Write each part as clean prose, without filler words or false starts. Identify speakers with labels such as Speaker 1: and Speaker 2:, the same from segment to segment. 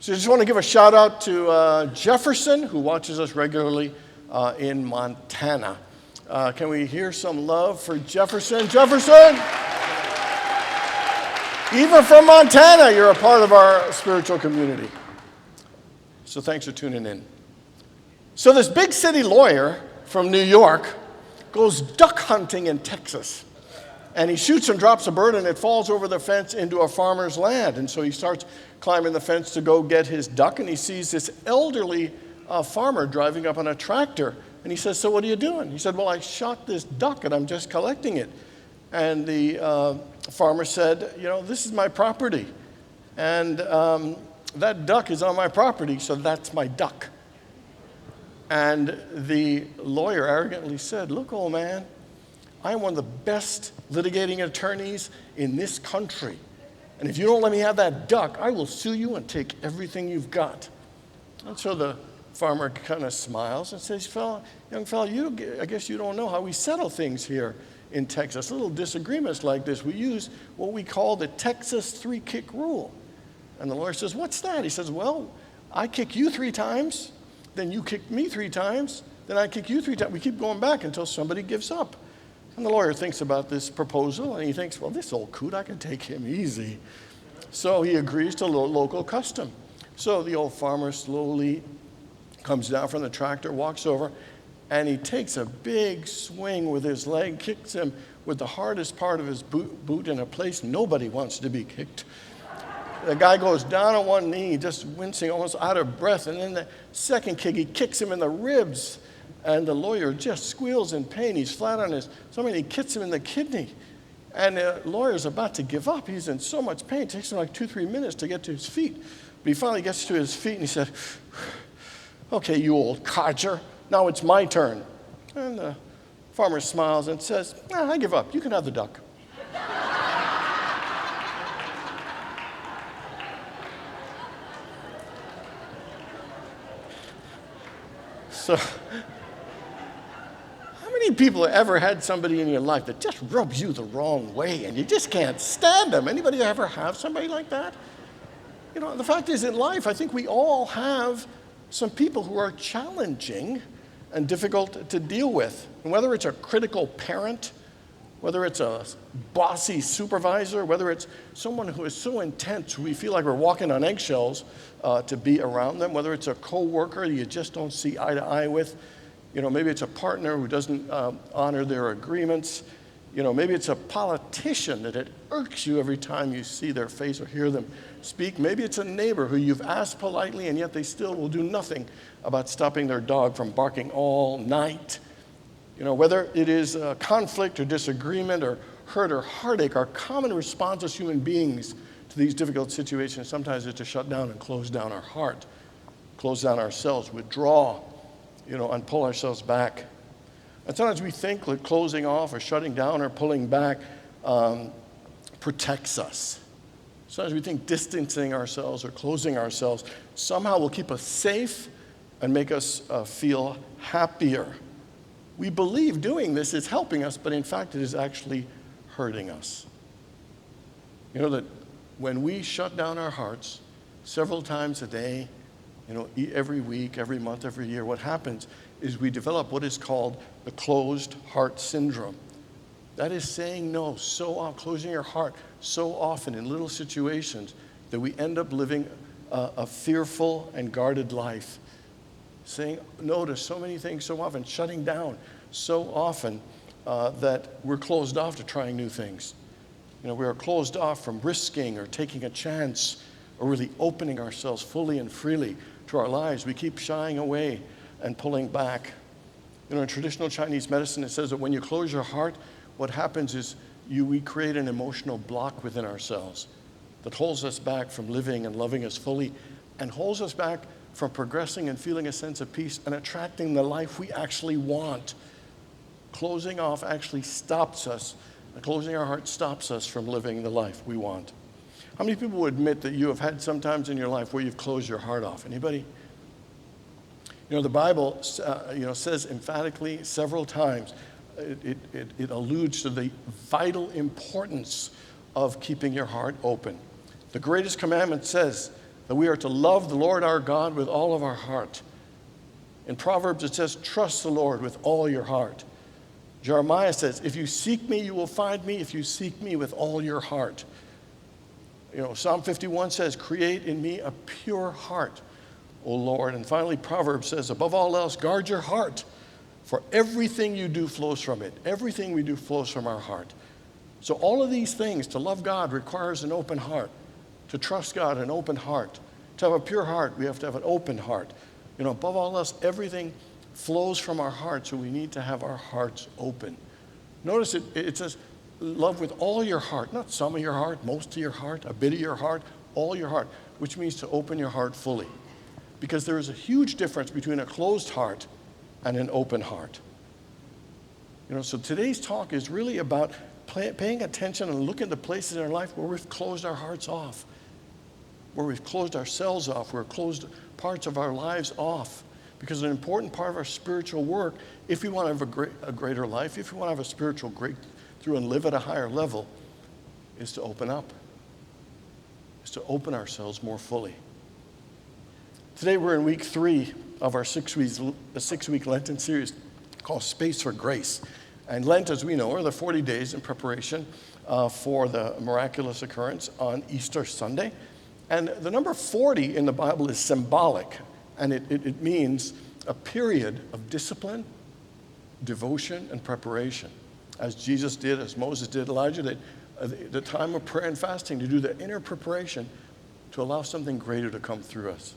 Speaker 1: So I just want to give a shout out to Jefferson, who watches us regularly in Montana. Can we hear some love for Jefferson? Jefferson! Even from Montana, you're a part of our spiritual community. So thanks for tuning in. So this big city lawyer from New York goes duck hunting in Texas. And he shoots and drops a bird, and it falls over the fence into a farmer's land. And so he starts climbing the fence to go get his duck, and he sees this elderly farmer driving up on a tractor. And he says, "So what are you doing?" He said, "Well, I shot this duck, and I'm just collecting it." And the farmer said, "This is my property. And that duck is on my property, so that's my duck." And the lawyer arrogantly said, "Look, old man, I am one of the best litigating attorneys in this country. And if you don't let me have that duck, I will sue you and take everything you've got." And so the farmer kind of smiles and says, "Young fella, I guess you don't know how we settle things here in Texas. Little disagreements like this, we use what we call the Texas three-kick rule." And the lawyer says, "What's that?" He says, "Well, I kick you 3 times, then you kick me 3 times, then I kick you 3 times. We keep going back until somebody gives up." And the lawyer thinks about this proposal, and he thinks, well, this old coot, I can take him easy. So he agrees to local custom. So the old farmer slowly comes down from the tractor, walks over, and he takes a big swing with his leg, kicks him with the hardest part of his boot in a place nobody wants to be kicked. The guy goes down on one knee, just wincing, almost out of breath. And then the second kick, he kicks him in the ribs. And the lawyer just squeals in pain. He's flat on his stomach. He kicks him in the kidney. And the lawyer's about to give up. He's in so much pain. It takes him like 2-3 minutes to get to his feet. But he finally gets to his feet, and he said, "Okay, you old codger, now it's my turn." And the farmer smiles and says, "I give up. You can have the duck." So, how many people have ever had somebody in your life that just rubs you the wrong way and you just can't stand them? Anybody ever have somebody like that? The fact is, in life, I think we all have some people who are challenging and difficult to deal with. And whether it's a critical parent, whether it's a bossy supervisor, whether it's someone who is so intense we feel like we're walking on eggshells to be around them, whether it's a coworker you just don't see eye to eye with, maybe it's a partner who doesn't honor their agreements, maybe it's a politician that it irks you every time you see their face or hear them speak. Maybe it's a neighbor who you've asked politely and yet they still will do nothing about stopping their dog from barking all night. Whether it is conflict or disagreement or hurt or heartache, our common response as human beings to these difficult situations sometimes is to shut down and close down our heart, close down ourselves, withdraw, and pull ourselves back. And sometimes we think that closing off or shutting down or pulling back protects us. Sometimes we think distancing ourselves or closing ourselves somehow will keep us safe and make us feel happier. We believe doing this is helping us, but in fact it is actually hurting us. That when we shut down our hearts several times a day, every week, every month, every year, what happens is we develop what is called the closed heart syndrome. That is saying no so often, closing your heart so often in little situations that we end up living a fearful and guarded life. Saying no to so many things so often, shutting down so often that we're closed off to trying new things. We are closed off from risking or taking a chance or really opening ourselves fully and freely to our lives. We keep shying away and pulling back. In traditional Chinese medicine, it says that when you close your heart, what happens is we create an emotional block within ourselves that holds us back from living and loving us fully and holds us back from progressing and feeling a sense of peace and attracting the life we actually want. Closing off actually stops us. Closing our heart stops us from living the life we want. How many people would admit that you have had some times in your life where you've closed your heart off? Anybody? The Bible says emphatically several times, it alludes to the vital importance of keeping your heart open. The greatest commandment says that we are to love the Lord our God with all of our heart. In Proverbs it says, trust the Lord with all your heart. Jeremiah says, if you seek me, you will find me if you seek me with all your heart. Psalm 51 says, create in me a pure heart, O Lord. And finally, Proverbs says, above all else, guard your heart, for everything you do flows from it. Everything we do flows from our heart. So all of these things, to love God requires an open heart. To trust God, an open heart. To have a pure heart, we have to have an open heart. Above all else, everything flows from our heart, so we need to have our hearts open. Notice it says, love with all your heart, not some of your heart, most of your heart, a bit of your heart, all your heart, which means to open your heart fully. Because there is a huge difference between a closed heart and an open heart. So today's talk is really about paying attention and looking at the places in our life where we've closed our hearts off, where we've closed ourselves off, where we've closed parts of our lives off. Because an important part of our spiritual work, if we want to have a greater life, if we want to have a spiritual breakthrough and live at a higher level, is to open up, is to open ourselves more fully. Today we're in week 3 of our 6-week Lenten series called Space for Grace. And Lent, as we know, are the 40 days in preparation for the miraculous occurrence on Easter Sunday. And the number 40 in the Bible is symbolic, and it means a period of discipline, devotion, and preparation. As Jesus did, as Moses did, Elijah did, the time of prayer and fasting to do the inner preparation to allow something greater to come through us.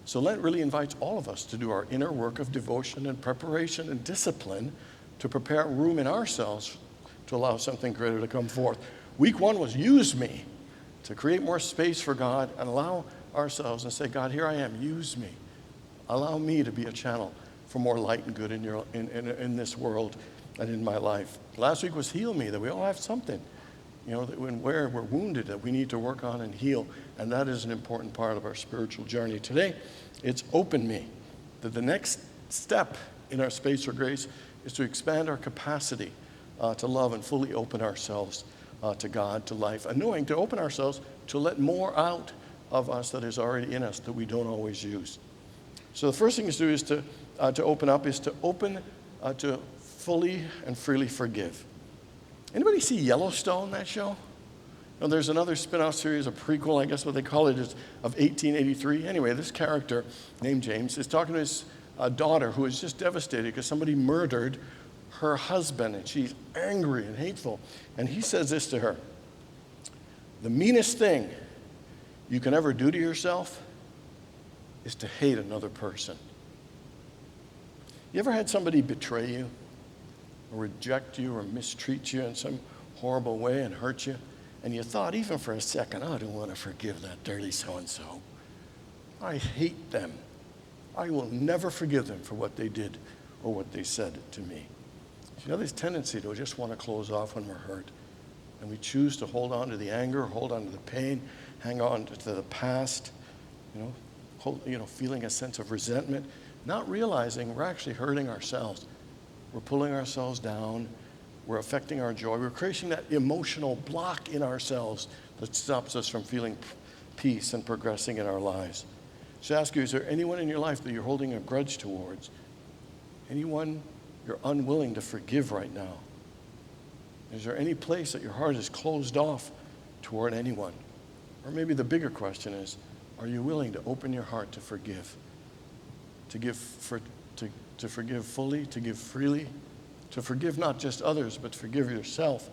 Speaker 1: So Lent really invites all of us to do our inner work of devotion and preparation and discipline to prepare room in ourselves to allow something greater to come forth. Week 1 was use me, to create more space for God and allow ourselves and say, God, here I am, use me. Allow me to be a channel for more light and good in this world and in my life. Last week was heal me, that we all have something, that where we're wounded that we need to work on and heal, and that is an important part of our spiritual journey. Today, it's open me, that the next step in our space for grace is to expand our capacity to love and fully open ourselves to God, to life, and knowing to open ourselves to let more out of us that is already in us that we don't always use. So the first thing to do is to open up, is to open to fully and freely forgive. Anybody see Yellowstone, that show? There's another spin-off series, a prequel, I guess what they call it, is of 1883. Anyway, this character named James is talking to his daughter who is just devastated because somebody murdered her husband, and she's angry and hateful. And he says this to her: the meanest thing you can ever do to yourself is to hate another person. You ever had somebody betray you or reject you or mistreat you in some horrible way and hurt you? And you thought even for a second, I don't want to forgive that dirty so-and-so. I hate them. I will never forgive them for what they did or what they said to me. This tendency to just want to close off when we're hurt. And we choose to hold on to the anger, hold on to the pain, hang on to the past, feeling a sense of resentment, not realizing we're actually hurting ourselves. We're pulling ourselves down. We're affecting our joy. We're creating that emotional block in ourselves that stops us from feeling peace and progressing in our lives. So I ask you, is there anyone in your life that you're holding a grudge towards? Anyone you're unwilling to forgive right now? Is there any place that your heart is closed off toward anyone? Or maybe the bigger question is, are you willing to open your heart to forgive? To forgive fully, to give freely, to forgive not just others, but forgive yourself.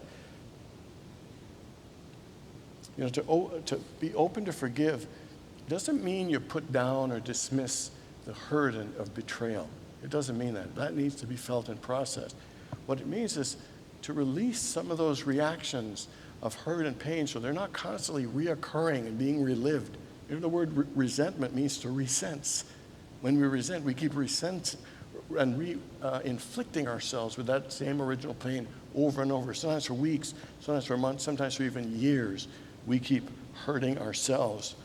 Speaker 1: To be open to forgive doesn't mean you put down or dismiss the hurt of betrayal. It doesn't mean that. That needs to be felt and processed. What it means is to release some of those reactions of hurt and pain so they're not constantly reoccurring and being relived. The word resentment means to resense. When we resent, we keep resenting and inflicting ourselves with that same original pain over and over. Sometimes for weeks, sometimes for months, sometimes for even years, we keep hurting ourselves.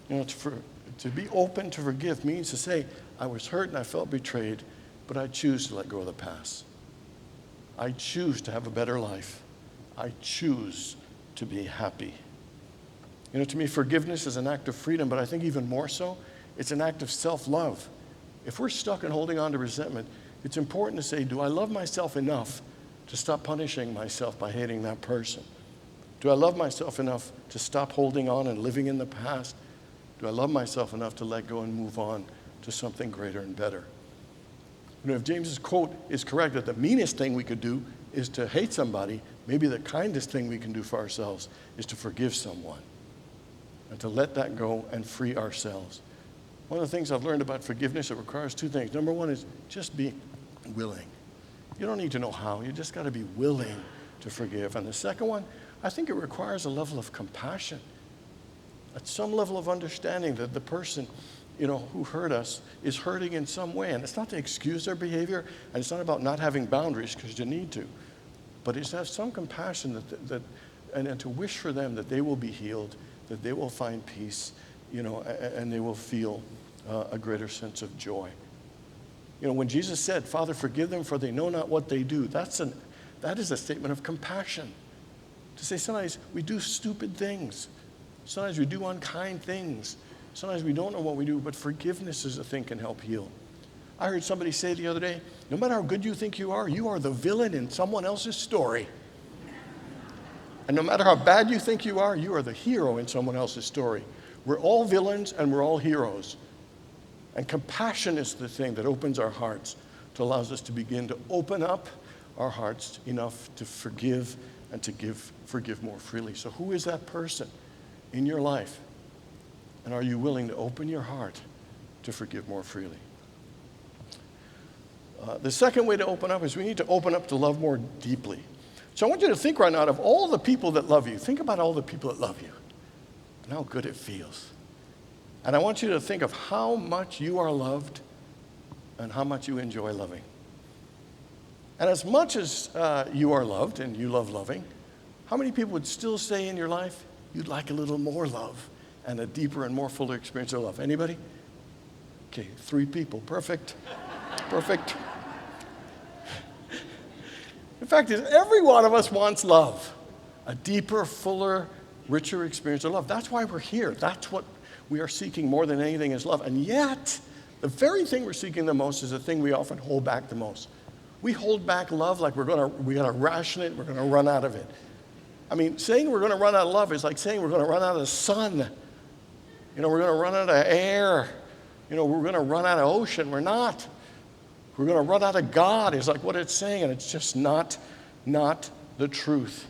Speaker 1: To be open to forgive means to say, I was hurt and I felt betrayed, but I choose to let go of the past. I choose to have a better life. I choose to be happy. You know, to me, forgiveness is an act of freedom, but I think even more so, it's an act of self-love. If we're stuck in holding on to resentment, it's important to say, do I love myself enough to stop punishing myself by hating that person? Do I love myself enough to stop holding on and living in the past? Do I love myself enough to let go and move on to something greater and better? You know, if James's quote is correct, that the meanest thing we could do is to hate somebody, maybe the kindest thing we can do for ourselves is to forgive someone and to let that go and free ourselves. One of the things I've learned about forgiveness, it requires two things. Number one is just be willing. You don't need to know how. You just got to be willing to forgive. And the second one, I think it requires a level of compassion, at some level of understanding that the person, you know, who hurt us is hurting in some way. And it's not to excuse their behavior, and it's not about not having boundaries, because you need to. But it's to have some compassion and to wish for them that they will be healed, that they will find peace, you know, and they will feel a greater sense of joy. You know, when Jesus said, Father, forgive them, for they know not what they do, that is a statement of compassion. To say sometimes we do stupid things. Sometimes we do unkind things. Sometimes we don't know what we do, but forgiveness is a thing can help heal. I heard somebody say the other day, no matter how good you think you are the villain in someone else's story. And no matter how bad you think you are the hero in someone else's story. We're all villains and we're all heroes. And compassion is the thing that opens our hearts, to allows us to begin to open up our hearts enough to forgive and to forgive more freely. So who is that person in your life? And are you willing to open your heart to forgive more freely? The second way to open up is we need to open up to love more deeply. So I want you to think right now of all the people that love you. Think about all the people that love you and how good it feels. And I want you to think of how much you are loved and how much you enjoy loving. And as much as you are loved and you love loving, how many people would still say in your life, you'd like a little more love and a deeper and more fuller experience of love? Anybody? Okay, 3 people. Perfect. Perfect. The fact is, every one of us wants love, a deeper, fuller, richer experience of love. That's why we're here. That's what we are seeking more than anything is love. And yet, the very thing we're seeking the most is the thing we often hold back the most. We hold back love like we got to ration it, we're going to run out of it. I mean, saying we're going to run out of love is like saying we're going to run out of the sun. You know, we're going to run out of air. You know, we're going to run out of ocean. We're not. We're going to run out of God is like what it's saying, and it's just not the truth.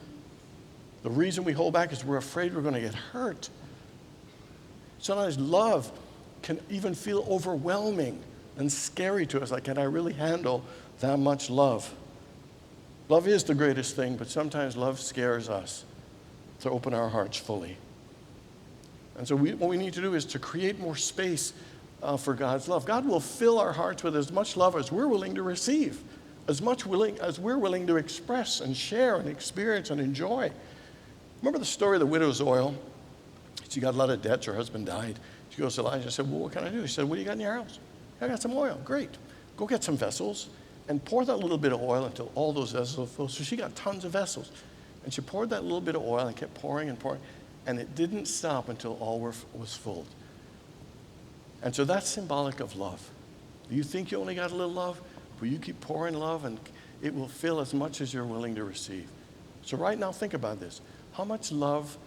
Speaker 1: The reason we hold back is we're afraid we're going to get hurt. Sometimes love can even feel overwhelming and scary to us. Like, can I really handle that much love? Love is the greatest thing, but sometimes love scares us to open our hearts fully. And so what we need to do is to create more space for God's love. God will fill our hearts with as much love as we're willing to receive, as we're willing to express and share and experience and enjoy. Remember the story of the widow's oil? She got a lot of debts. Her husband died. She goes to Elijah and said, well, what can I do? He said, what do you got in your house? I got some oil. Great. Go get some vessels and pour that little bit of oil until all those vessels are full. So she got tons of vessels. And she poured that little bit of oil and kept pouring and pouring. And it didn't stop until all was full. And so that's symbolic of love. You think you only got a little love, but you keep pouring love and it will fill as much as you're willing to receive. So right now, think about this. How much love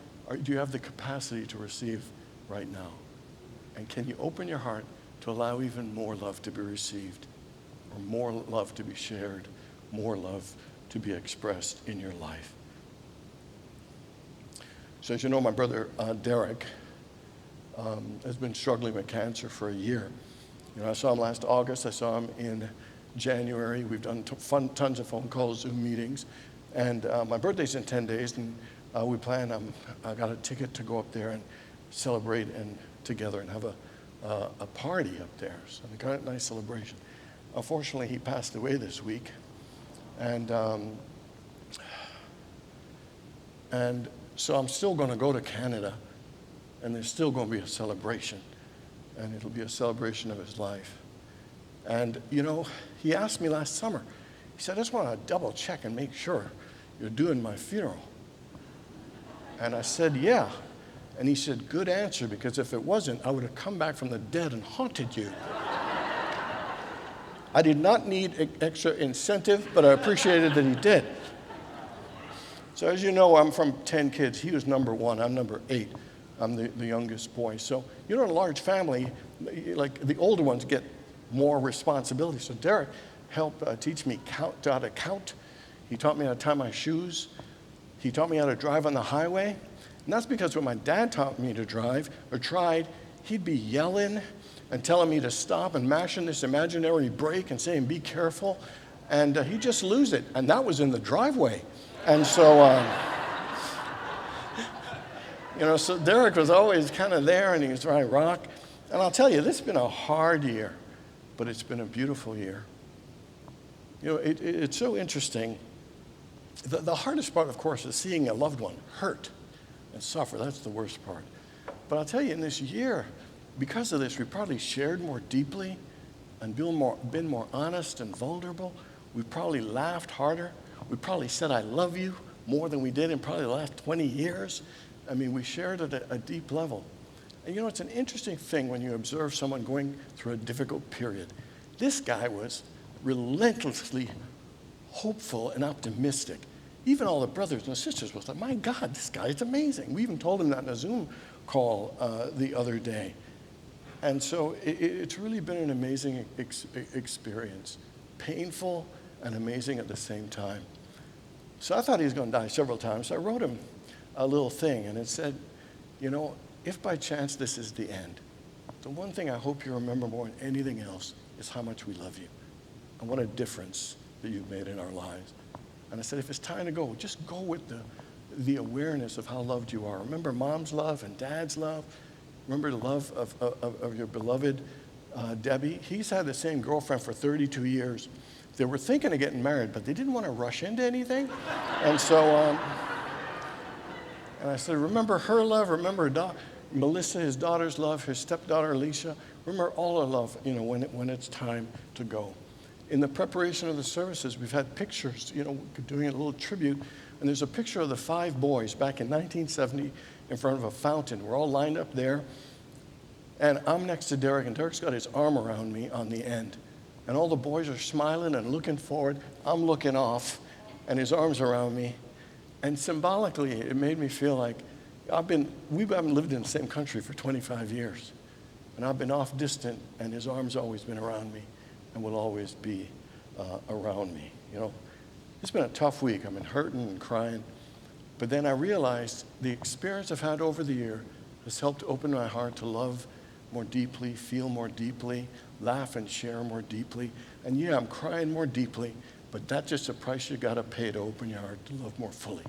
Speaker 1: do you have the capacity to receive right now? And can you open your heart to allow even more love to be received, or more love to be shared, more love to be expressed in your life? So as you know, my brother Derek has been struggling with cancer for a year. You know, I saw him last August. I saw him in January. We've done tons of phone calls, Zoom meetings. And my birthday's in 10 days, and we plan, I got a ticket to go up there and celebrate and together and have a party up there. So we got a nice celebration. Unfortunately, he passed away this week. And so I'm still going to go to Canada, and there's still going to be a celebration. And it'll be a celebration of his life. And, you know, he asked me last summer, he said, I just want to double check and make sure you're doing my funeral. And I said, yeah. And he said, good answer, because if it wasn't, I would have come back from the dead and haunted you. I did not need extra incentive, but I appreciated that he did. So as you know, I'm from 10 kids. He was number 1. I'm number 8. I'm the youngest boy. So, in a large family, like the older ones get more responsibility. So Derek helped teach me how to count. He taught me how to tie my shoes. He taught me how to drive on the highway. And that's because when my dad taught me to drive, or tried, he'd be yelling and telling me to stop and mashing this imaginary brake and saying, be careful. And he'd just lose it. And that was in the driveway. And so, so Derek was always kind of there, and he was trying to rock. And I'll tell you, this has been a hard year, but it's been a beautiful year. It's so interesting. The hardest part, of course, is seeing a loved one hurt and suffer. That's the worst part. But I'll tell you, in this year, because of this, we probably shared more deeply and been more honest and vulnerable. We probably laughed harder. We probably said, I love you more than we did in probably the last 20 years. I mean, we shared at a deep level. And it's an interesting thing when you observe someone going through a difficult period. This guy was relentlessly hopeful and optimistic. Even all the brothers and sisters was like, my God, this guy is amazing. We even told him that in a Zoom call the other day. And so it's really been an amazing experience. Painful and amazing at the same time. So I thought he was going to die several times. So I wrote him a little thing, and it said, if by chance this is the end, the one thing I hope you remember more than anything else is how much we love you and what a difference that you've made in our lives. And I said, if it's time to go, just go with the awareness of how loved you are. Remember mom's love and dad's love. Remember the love of your beloved Debbie. He's had the same girlfriend for 32 years. They were thinking of getting married, but they didn't want to rush into anything. And so, and I said, remember her love, remember Melissa, his daughter's love, his stepdaughter, Alicia. Remember all our love, when it's time to go. In the preparation of the services, we've had pictures, doing a little tribute. And there's a picture of the 5 boys back in 1970 in front of a fountain. We're all lined up there. And I'm next to Derek, and Derek's got his arm around me on the end. And all the boys are smiling and looking forward. I'm looking off, and his arm's around me. And symbolically, it made me feel like we haven't lived in the same country for 25 years. And I've been off distant, and his arm's always been around me and will always be around me. It's been a tough week. I've been hurting and crying. But then I realized the experience I've had over the year has helped open my heart to love more deeply, feel more deeply, laugh and share more deeply. And yeah, I'm crying more deeply, but that's just a price you got to pay to open your heart to love more fully.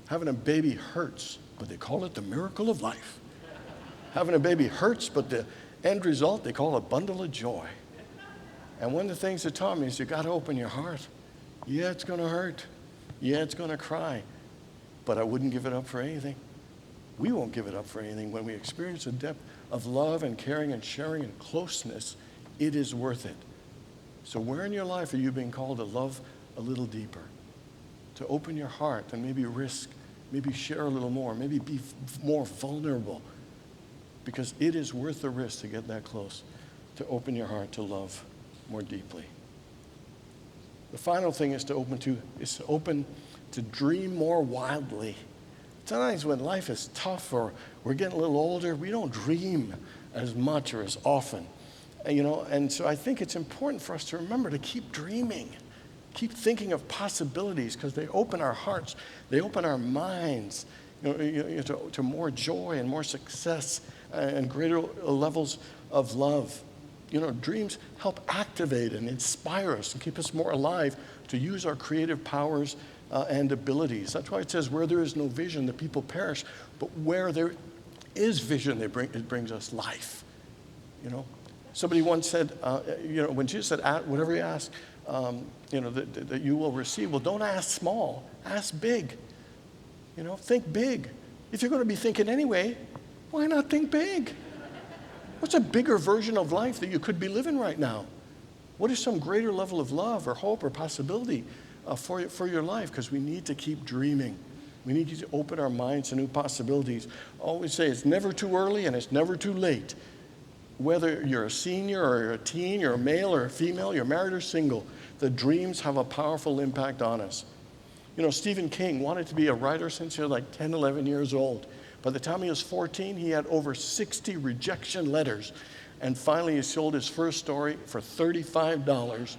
Speaker 1: Having a baby hurts, but they call it the miracle of life. Having a baby hurts, but the end result they call a bundle of joy. And one of the things that taught me is you got to open your heart. Yeah, it's going to hurt. Yeah, it's going to cry. But I wouldn't give it up for anything. We won't give it up for anything. When we experience a depth of love and caring and sharing and closeness, it is worth it. So where in your life are you being called to love a little deeper? To open your heart and maybe risk, maybe share a little more, maybe be more vulnerable. Because it is worth the risk to get that close, to open your heart to love more deeply. The final thing is to open to dream more wildly. Sometimes when life is tough or we're getting a little older, we don't dream as much or as often. And so I think it's important for us to remember to keep dreaming, keep thinking of possibilities, because they open our hearts, they open our minds to more joy and more success and greater levels of love. Dreams help activate and inspire us and keep us more alive to use our creative powers and abilities. That's why it says, where there is no vision, the people perish. But where there is vision, it brings us life. Somebody once said, when Jesus said, whatever you ask, that you will receive. Well, don't ask small, ask big. Think big. If you're going to be thinking anyway, why not think big? What's a bigger version of life that you could be living right now? What is some greater level of love or hope or possibility for your life? Because we need to keep dreaming. We need you to open our minds to new possibilities. I always say it's never too early and it's never too late. Whether you're a senior or you're a teen, you're a male or a female, you're married or single, the dreams have a powerful impact on us. You know, Stephen King wanted to be a writer since he was like 10, 11 years old. By the time he was 14, he had over 60 rejection letters. And finally, he sold his first story for $35.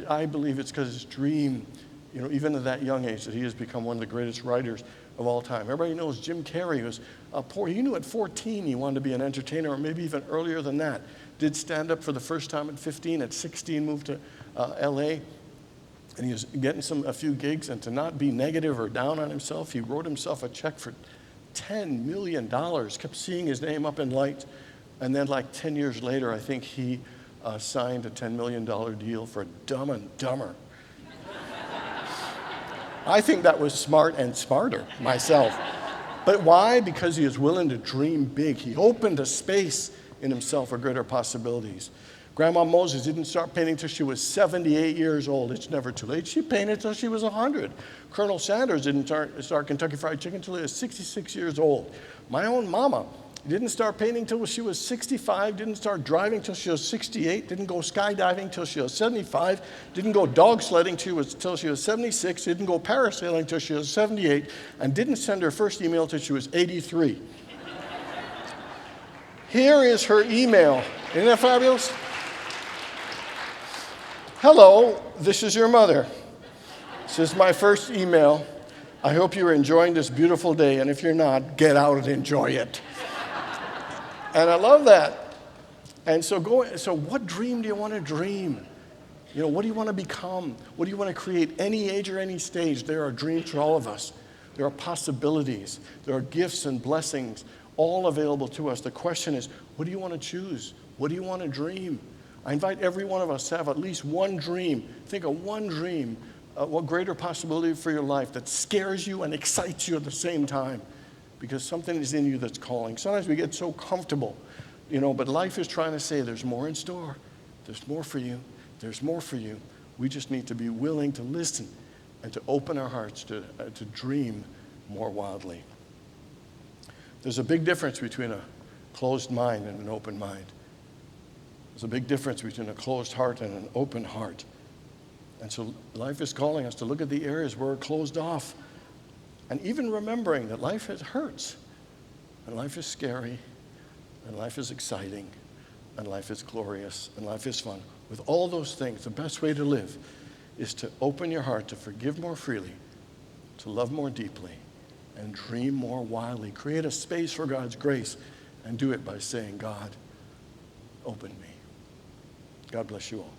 Speaker 1: I believe it's because his dream, you know, even at that young age, that he has become one of the greatest writers of all time. Everybody knows Jim Carrey was poor. He knew at 14 he wanted to be an entertainer, or maybe even earlier than that. Did stand up for the first time at 15. At 16, moved to L.A., and he was getting a few gigs. And to not be negative or down on himself, he wrote himself a check for $10 million, kept seeing his name up in lights. And then like 10 years later, I think he signed a $10 million deal for Dumb and Dumber. I think that was smart and smarter myself. But why? Because he is willing to dream big. He opened a space in himself for greater possibilities. Grandma Moses didn't start painting till she was 78 years old. It's never too late. She painted till she was 100. Colonel Sanders didn't start Kentucky Fried Chicken till he was 66 years old. My own mama didn't start painting till she was 65, didn't start driving till she was 68, didn't go skydiving till she was 75, didn't go dog sledding till she was 76, didn't go parasailing till she was 78, and didn't send her first email till she was 83. Here is her email. Isn't that fabulous? Hello, this is your mother. This is my first email. I hope you're enjoying this beautiful day, and if you're not, get out and enjoy it. And I love that. And so what dream do you want to dream? You know, what do you want to become? What do you want to create? Any age or any stage, there are dreams for all of us. There are possibilities. There are gifts and blessings all available to us. The question is, what do you want to choose? What do you want to dream? I invite every one of us to have at least one dream. Think of one dream, what greater possibility for your life that scares you and excites you at the same time, because something is in you that's calling. Sometimes we get so comfortable, you know, but life is trying to say there's more in store. There's more for you. There's more for you. We just need to be willing to listen and to open our hearts to dream more wildly. There's a big difference between a closed mind and an open mind. There's a big difference between a closed heart and an open heart. And so life is calling us to look at the areas where we're closed off. And even remembering that life hurts, and life is scary, and life is exciting, and life is glorious, and life is fun. With all those things, the best way to live is to open your heart to forgive more freely, to love more deeply, and dream more wildly. Create a space for God's grace, and do it by saying, God, open me. God bless you all.